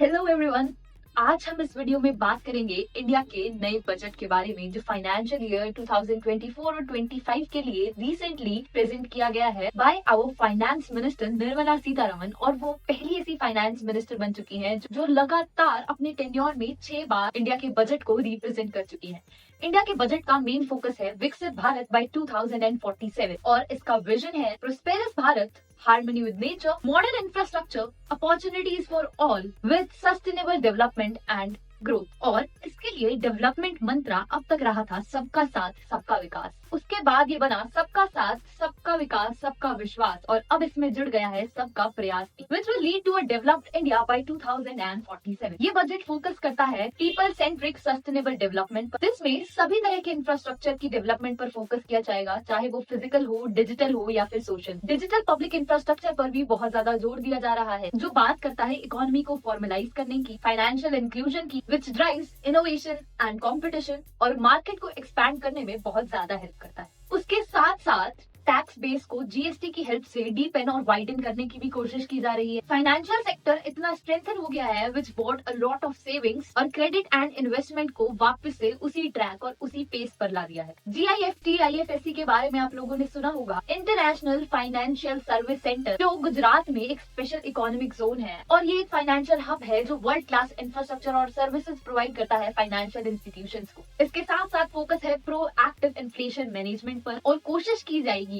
Hello everyone. आज हम इस वीडियो में बात करेंगे इंडिया के नए बजट के बारे में जो फाइनेंशियल ईयर 2024 और 25 के लिए रिसेंटली प्रेजेंट किया गया है by our finance minister Nirmala Sitharaman. और वो पहली ऐसी फाइनेंस मिनिस्टर बन चुकी हैं जो लगातार अपने टेन्योर में 6 बार इंडिया के बजट को रिप्रेजेंट कर चुकी है। इंडिया के बजट का मेन फोकस है विकसित भारत बाय 2047 और इसका विजन है prosperous Bharat, harmony with nature, modern infrastructure, opportunities for all with sustainable development and growth. और इसके लिए डेवलपमेंट मंत्रा अब तक रहा था सबका साथ सबका विकास, उसके बाद ये बना सबका साथ सबका विकास सबका विश्वास और अब इसमें जुड़ गया है सबका प्रयास, which will lead to a developed India by 2047। ये बजट फोकस करता है पीपल सेंट्रिक सस्टेनेबल डेवलपमेंट पर, जिसमें सभी तरह के इंफ्रास्ट्रक्चर की डेवलपमेंट पर फोकस किया जाएगा, चाहे वो फिजिकल हो, डिजिटल हो या फिर सोशल। डिजिटल पब्लिक इंफ्रास्ट्रक्चर पर भी बहुत ज्यादा जोर दिया जा रहा है जो बात करता है इकोनॉमी को फॉर्मलाइज करने की, फाइनेंशियल इंक्लूजन की, which drives innovation and competition और मार्केट को एक्सपैंड करने में बहुत ज्यादा हेल्प करता है। उसके साथ साथ टैक्स बेस को जीएसटी की हेल्प से डीपेन और वाइडन करने की भी कोशिश की जा रही है। फाइनेंशियल सेक्टर इतना स्ट्रेंथन हो गया है which board a lot of savings और क्रेडिट एंड इन्वेस्टमेंट को वापस से उसी ट्रैक और उसी पेस पर ला दिया है। जीआईएफटी आईएफएससी के बारे में आप लोगों ने सुना होगा, इंटरनेशनल फाइनेंशियल सर्विस सेंटर, जो गुजरात में एक स्पेशल इकोनॉमिक जोन है और ये एक फाइनेंशियल हब है जो वर्ल्ड क्लास इंफ्रास्ट्रक्चर और सर्विसेज प्रोवाइड करता है फाइनेंशियल इंस्टीट्यूशंस को। इसके साथ साथ फोकस है प्रो एक्टिव इन्फ्लेशन मैनेजमेंट पर और कोशिश की जाएगी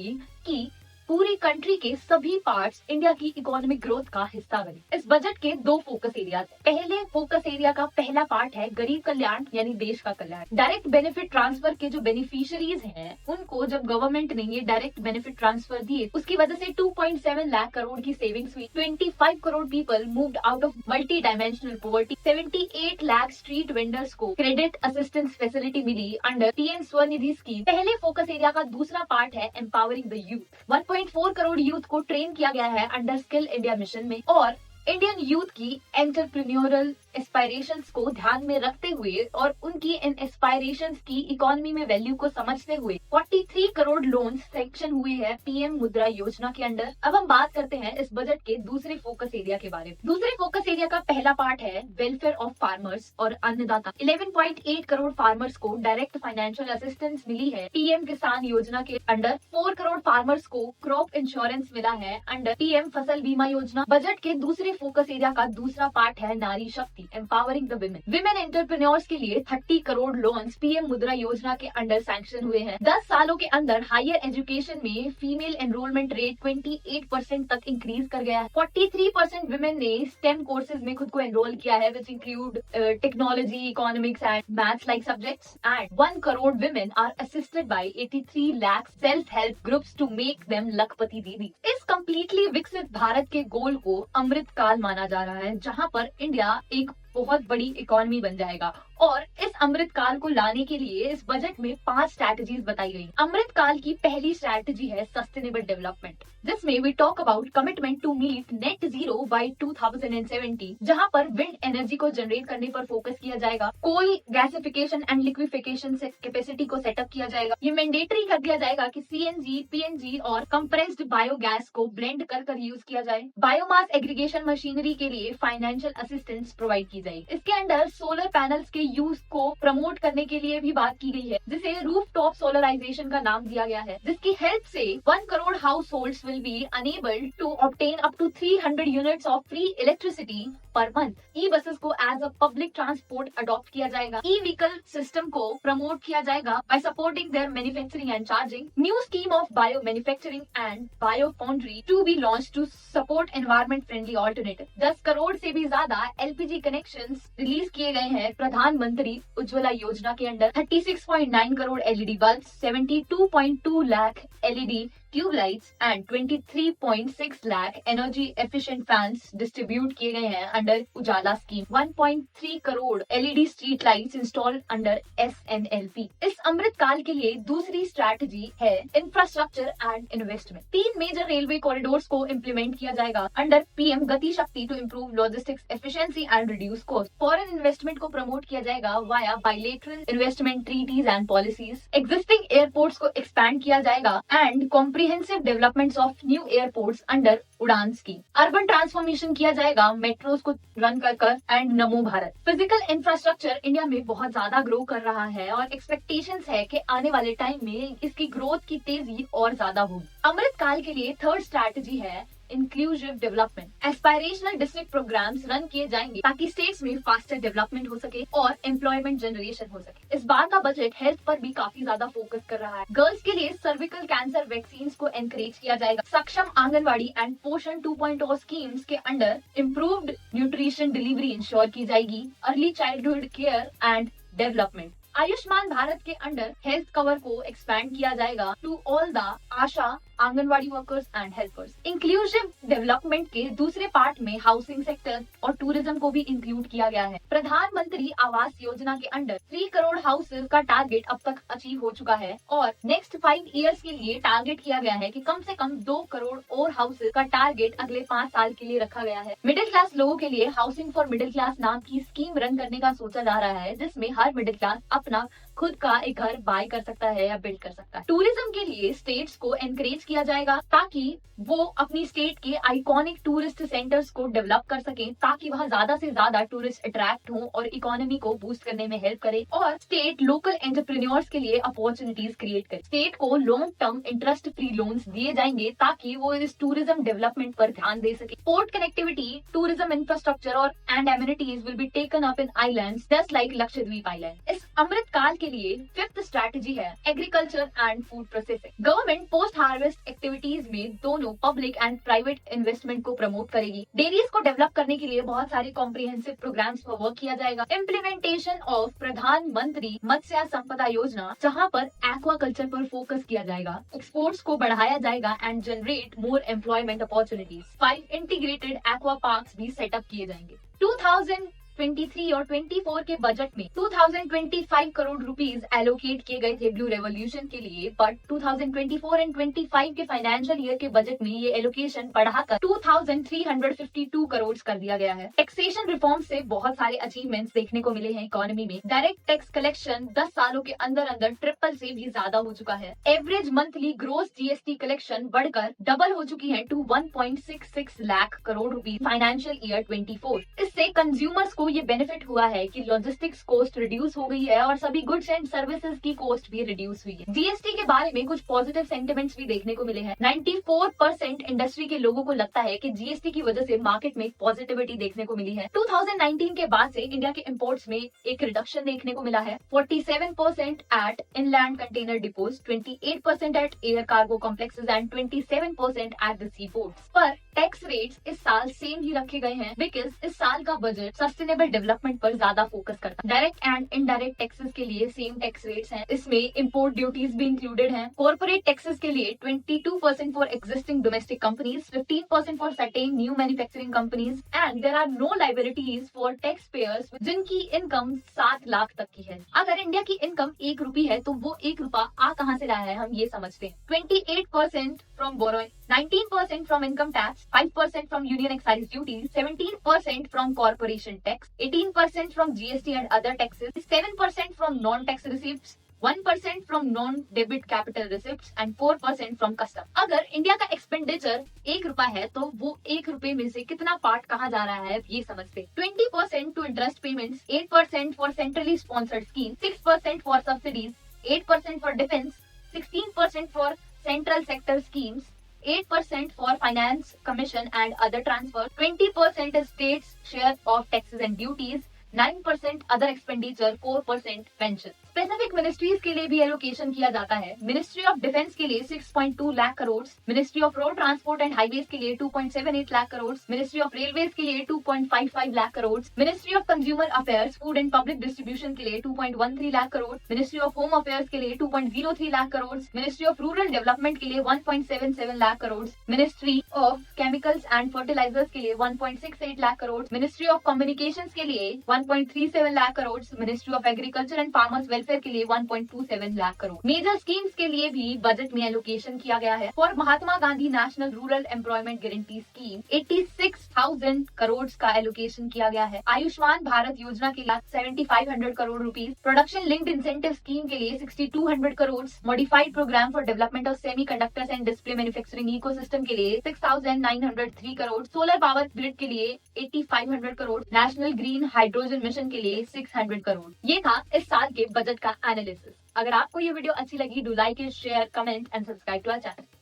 कि पूरी कंट्री के सभी पार्ट्स इंडिया की इकोनॉमिक ग्रोथ का हिस्सा बने। इस बजट के 2 फोकस एरियाज हैं। पहले फोकस एरिया का पहला पार्ट है गरीब कल्याण यानी देश का कल्याण। डायरेक्ट बेनिफिट ट्रांसफर के जो बेनिफिशियरीज हैं उनको जब गवर्नमेंट ने ये डायरेक्ट बेनिफिट ट्रांसफर दिए उसकी वजह से 2.7 लाख करोड़ की सेविंग्स हुई। 25 crore people moved out of multi dimensional poverty. 78 lakh street vendors को क्रेडिट असिस्टेंस फैसिलिटी मिली अंडर पीएम स्वनिधि स्कीम। पहले फोकस एरिया का दूसरा पार्ट है empowering the youth. 1.4 crore youth को ट्रेन किया गया है अंडर स्किल इंडिया मिशन में और इंडियन यूथ की एंटरप्रेन्योरल एस्पायरेशंस को ध्यान में रखते हुए और उनकी इन एस्पायरेशंस की इकोनॉमी में वैल्यू को समझते हुए 43 करोड़ लोन्स सैंक्शन हुए हैं पीएम मुद्रा योजना के अंडर। अब हम बात करते हैं इस बजट के दूसरे फोकस एरिया के बारे में। दूसरे फोकस एरिया का पहला पार्ट है वेलफेयर ऑफ फार्मर्स और अन्नदाता। 11.8 करोड़ फार्मर्स को डायरेक्ट फाइनेंशियल असिस्टेंस मिली है पीएम किसान योजना के अंडर। 4 करोड़ फार्मर्स को क्रॉप इंश्योरेंस मिला है अंडर पीएम फसल बीमा योजना। बजट के दूसरे फोकस एरिया का दूसरा पार्ट है नारी शक्ति, एम्पावरिंग द विमेन एंटरप्रेन्योर्स के लिए 30 करोड़ लोन्स पीएम मुद्रा योजना के अंडर सैंक्शन हुए हैं। 10 सालों के अंदर हायर एजुकेशन में फीमेल एनरोलमेंट रेट 28% तक इंक्रीज कर गया है। 43% विमेन ने स्टेम कोर्सेज में खुद को एनरोल किया है which include technology, economics and maths like subjects. And 1 crore women are assisted by 83 lakh self help groups to make them Lakhpati Didi. इस कम्प्लीटली विकसित भारत के गोल को अमृत काल माना जा रहा है जहाँ पर इंडिया एक बहुत बड़ी इकोनॉमी बन जाएगा और इस अमृत काल को लाने के लिए इस बजट में 5 स्ट्रैटेजीज बताई गई। अमृत काल की पहली स्ट्रैटेजी है सस्टेनेबल डेवलपमेंट, जिसमें we talk about commitment to meet net zero by 2070, जहां पर विंड एनर्जी को जनरेट करने पर फोकस किया जाएगा। कोल गैसिफिकेशन एंड लिक्विफिकेशन से कैपेसिटी को सेटअप किया जाएगा। ये मैंडेटरी कर दिया जाएगा कि सीएनजी, पीएनजी और कंप्रेस्ड बायोगैस को ब्लेंड कर यूज किया जाए। बायोमास एग्रीगेशन मशीनरी के लिए फाइनेंशियल असिस्टेंस प्रोवाइड की जाएगी। इसके अंदर सोलर पैनल्स के यूज को प्रमोट करने के लिए भी बात की गई है जिसे रूफटॉप सोलराइजेशन का नाम दिया गया है, जिसकी हेल्प से 1 crore household will be enabled to obtain up to 300 units of free electricity per month. E buses को as a public transport adopt किया जाएगा। ई व्हीकल सिस्टम को प्रमोट किया जाएगा by supporting their manufacturing and charging. New scheme of bio manufacturing and bio foundry to be launch to support environment friendly alternative. 10 crore से भी ज्यादा LPG connections release किए गए हैं प्रधानमंत्री उज्ज्वला योजना के under. 36.9 crore LED bulb, 72.2 lakh LED tube lights and 23.6 lakh energy efficient fans distribute किए गए हैं under Ujala scheme. 1.3 crore LED street lights installed under SNLP. इस अमृत काल के लिए दूसरी स्ट्रैटेजी है infrastructure and investment. 3 major railway corridors को इम्प्लीमेंट किया जाएगा under PM Gati Shakti to improve logistics efficiency and reduce cost. Foreign investment को प्रमोट किया जाएगा via bilateral investment treaties and policies. Existing airports को एक्सपैंड किया जाएगा and comprehensive developments of new airports under UDAN scheme. Urban transformation किया जाएगा metros को run कर and NaMo Bharat. Physical infrastructure India में बहुत ज्यादा ग्रो कर रहा है और एक्सपेक्टेशंस है कि आने वाले टाइम में इसकी ग्रोथ की तेजी और ज्यादा होगी। अमृत काल के लिए थर्ड स्ट्रैटेजी है inclusive development. Aspirational district programmes run किए जाएंगे ताकि स्टेट्स में फास्टर डेवलपमेंट हो सके और एम्प्लॉयमेंट जनरेशन हो सके। इस बार का बजट हेल्थ पर भी काफी ज्यादा फोकस कर रहा है। गर्ल्स के लिए सर्विकल कैंसर वैक्सीन को एनकरेज किया जाएगा। सक्षम आंगनवाड़ी एंड पोषण 2.0 स्कीम्स के under improved nutrition delivery ensure की जाएगी। Early childhood care and development. Ayushman Bharat के अंडर हेल्थ कवर को एक्सपैंड किया जाएगा to all the ASHA Anganwadi workers and helpers. Inclusive development के दूसरे पार्ट में हाउसिंग सेक्टर और टूरिज्म को भी इंक्लूड किया गया है। प्रधानमंत्री आवास योजना के अंडर 3 करोड़ हाउसेज का टारगेट अब तक अचीव हो चुका है और नेक्स्ट 5 इयर्स के लिए टारगेट किया गया है कि कम से कम 2 करोड़ और हाउसेज का टारगेट अगले 5 साल के लिए रखा गया है। मिडिल क्लास लोगों के लिए हाउसिंग फॉर मिडिल क्लास नाम की स्कीम रन करने का सोचा जा रहा है, जिसमें हर मिडिल क्लास अपना खुद का एक घर बाय कर सकता है या बिल्ड कर सकता है। टूरिज्म के लिए स्टेट्स को एनकरेज किया जाएगा ताकि वो अपनी स्टेट के आइकॉनिक टूरिस्ट सेंटर्स को डेवलप कर सकें, ताकि वहाँ ज्यादा से ज्यादा टूरिस्ट अट्रैक्ट हों और इकोनॉमी को बूस्ट करने में हेल्प करे। और स्टेट लोकल एंटरप्रेन्योर्स के लिए अपॉर्चुनिटीज क्रिएट करे। स्टेट को long term interest free loans दिए जाएंगे ताकि वो इस टूरिज्म डेवलपमेंट पर ध्यान दे सके। पोर्ट कनेक्टिविटी, टूरिज्म इंफ्रास्ट्रक्चर और and amenities will be taken up in islands just like Lakshadweep island. इस अमृत काल के लिए फिफ्थ स्ट्रैटेजी है agriculture and food processing. Government post harvest activities में दोनों पब्लिक एंड प्राइवेट इन्वेस्टमेंट को प्रमोट करेगी। डेयरीज को डेवलप करने के लिए बहुत सारे कॉम्प्रिहेंसिव प्रोग्राम्स पर वर्क किया जाएगा। इम्प्लीमेंटेशन ऑफ प्रधानमंत्री मत्स्य संपदा योजना, जहां पर एक्वाकल्चर पर फोकस किया जाएगा। एक्सपोर्ट्स को बढ़ाया जाएगा and generate more employment opportunities. 5 integrated aqua parks भी सेटअप किए जाएंगे। 2023 और 24 के बजट में 2025 करोड़ रुपीस एलोकेट किए गए थे ब्लू रेवोल्यूशन के लिए, बट 2024 एंड 25 के फाइनेंशियल ईयर के बजट में ये एलोकेशन बढ़ाकर 2352 करोड़ कर दिया गया है। टैक्सेशन रिफॉर्म से बहुत सारे अचीवमेंट्स देखने को मिले हैं इकोनॉमी में। डायरेक्ट टैक्स कलेक्शन 10 सालों के अंदर अंदर ट्रिपल से भी ज्यादा हो चुका है। Average monthly gross GST collection बढ़कर डबल हो चुकी है to 1.66 lakh crore rupees financial year 24। इससे कंज्यूमर्स को ये बेनिफिट हुआ है कि लॉजिस्टिक्स कॉस्ट रिड्यूस हो गई है और सभी गुड्स एंड सर्विसेज की कॉस्ट भी रिड्यूस हुई है। जीएसटी के बारे में कुछ पॉजिटिव सेंटिमेंट्स भी देखने को मिले हैं। 94% इंडस्ट्री के लोगों को लगता है कि जीएसटी की वजह से मार्केट में पॉजिटिविटी देखने को मिली है। 2019 के बाद से इंडिया के इंपोर्ट्स में एक रिडक्शन देखने को मिला है। 47% at inland container depots, 28% at air cargo complexes and 27% at the sea ports. पर टैक्स रेट्स इस साल सेम ही रखे गए हैं बिकॉज इस साल का बजट सस्टेनेबल डेवलपमेंट पर ज्यादा फोकस करता है। डायरेक्ट एंड इनडायरेक्ट टैक्सेस के लिए सेम टैक्स रेट्स हैं। इसमें इंपोर्ट ड्यूटीज भी इंक्लूडेड हैं। कॉर्पोरेट टैक्सेस के लिए 22% for existing domestic companies, 15% for certain new manufacturing companies and there are no liabilities for taxpayers जिनकी इनकम 7 लाख तक की है। अगर इंडिया की इनकम 1 रुपी है तो वो 1 रुपया आ कहाँ से रहा है, हम ये समझते हैं। 28% from borrowing, 19% from income tax, 5% from union excise duties, 17% from corporation tax, 18% from GST and other taxes, 7% from non tax receipts, 1% from non debit capital receipts and 4% from custom. अगर इंडिया का एक्सपेंडिचर 1 रुपया है तो वो 1 रुपए में से कितना पार्ट कहाँ जा रहा है ये समझते। 20% to interest payments, 8% for centrally sponsored scheme, 6% for subsidies, 8% for defence, 16% for central sector schemes, 8% for finance commission and other transfer, 20% is states share of taxes and duties, 9% other expenditure, 4% pension। Specific ministries के लिए भी allocation किया जाता है। Ministry of defence के लिए 6.2 lakh crore, ministry of road transport and highways के लिए 2.78 lakh crore, ministry of railways के लिए 2.55 lakh crore, ministry of consumer affairs, food and public distribution के लिए 2.13 lakh crore, ministry of home affairs के लिए 2.03 lakh crore, ministry of rural development के लिए 1.77 lakh crore, ministry of chemicals and fertilisers के लिए 1.68 lakh crore, ministry of communications के लिए 1.37 lakh crore, ministry of agriculture and farmers welfare के लिए 1.27 लाख करोड़। मेजर स्कीम्स के लिए भी बजट में एलोकेशन किया गया है। For Mahatma Gandhi national rural employment guarantee scheme 86,000 crore का एलोकेशन किया गया है। आयुष्मान भारत योजना के लिए 7,500 crore rupees, production linked incentive scheme के लिए 6,200 crore, modified programme for development of semiconductors and display manufacturing ecosystem के लिए 6,903 करोड़, सोलर पावर ग्रिड के लिए 8,500 crore, national green hydrogen mission के लिए 600 करोड़। ये था इस साल के बजट का एनालिसिस। अगर आपको ये वीडियो अच्छी लगी, do like it, share, comment and subscribe to our channel.